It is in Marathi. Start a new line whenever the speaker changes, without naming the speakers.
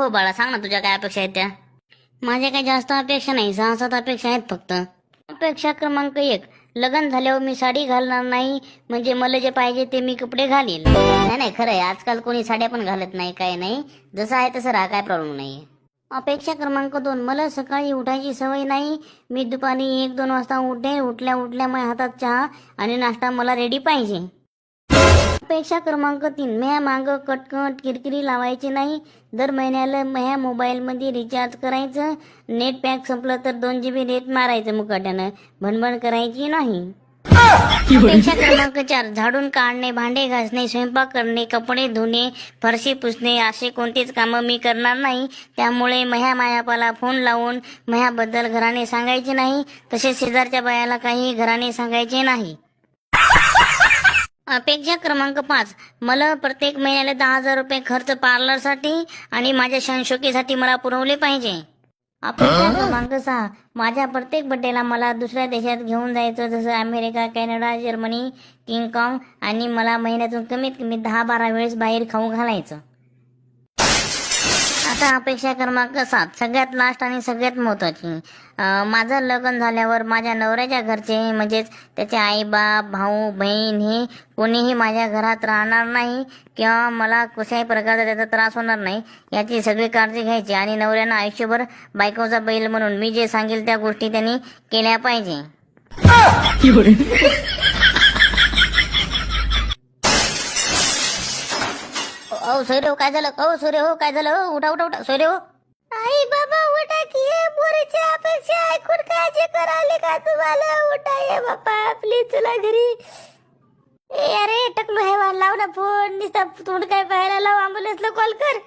हो बाळा, सांग ना तुझ्या काय अपेक्षा आहेत त्या. माझ्या काही जास्त अपेक्षा नाही, 6-7 अपेक्षा आहेत फक्त. अपेक्षा क्रमांक 1, लग्न झाल्यावर मी साडी घालणार नाही, म्हणजे मला जे पाहिजे ते मी कपडे घालील. नाही नाही, खरं आहे, आजकाल कोणी साड्या पण घालत नाही, काय नाही, जसं आहे तसं राहा, काय प्रॉब्लेम नाही. अपेक्षा क्रमांक 2, मला सकाळी उठायची सवय नाही, मी दुपारी 1-2 वाजता उठे, उठल्या उठल्या माझ्या हातात चहा आणि नाश्ता मला रेडी पाहिजे. अपेक्षा क्रमांक 3, म्या मागं कटकट किरकिरी लावायची नाही, दर महिन्याला माझ्या मोबाईलमध्ये रिचार्ज करायचं, नेट पॅक संपलं तर 2 GB नेट मारायचं मुकाट्यानं, भणभण करायची नाही. अपेक्षा क्रमांक 4, झाडून काढणे, भांडे घासणे, स्वयंपाक करणे, कपडे धुणे, फरशी पुसणे असे कोणतेच कामं मी करणार नाही, त्यामुळे माझ्या मायापाला फोन लावून माझ्याबद्दल घराने सांगायचे नाही, तसेच शेजारच्या बायाला काही घराने सांगायचे नाही. अपेक्षा क्रमांक 5, मला प्रत्येक महिन्याला 10,000 रुपये खर्च पार्लरसाठी आणि माझ्या संशोकीसाठी मला पुरवले पाहिजे. अपेक्षा क्रमांक 6, माझ्या प्रत्येक बड्डेला मला दुसऱ्या देशात घेऊन जायचं, जसं अमेरिका, कॅनडा, जर्मनी, किंगकॉंग, आणि मला महिन्यातून कमीत कमी 10-12 वेळेस बाहेर खाऊ घालायचं. आता अपेक्षा क्रमांक 7, सगळ्यात लास्ट आणि सगळ्यात महत्त्वाची, माझं लग्न झाल्यावर माझ्या नवऱ्याच्या घरचे म्हणजेच त्याचे आई बाप, भाऊ बहीण हे कोणीही माझ्या घरात राहणार नाही किंवा मला कुठल्याही प्रकारचा त्याचा त्रास होणार नाही याची सगळी काळजी घ्यायची, आणि नवऱ्यानं आयुष्यभर बायकोचा बैल म्हणून मी जे सांगेल त्या गोष्टी त्यांनी केल्या पाहिजे. ओ सोयरे हो, काय झालं? ओ सोयरे हो, काय झालं? उठा उठा उठा सोयरे हो. आई बाबा उठा की, पोरीची अपेक्षा ऐकून काळजी करायला का तुम्हाला? उठा ये बाप्पा, प्लीज चला घरी. ए अरे टकलो हे लाव ना फोन, नुसता तोंड काय पाहायला, लाव, ॲम्ब्युलन्सला कॉल कर.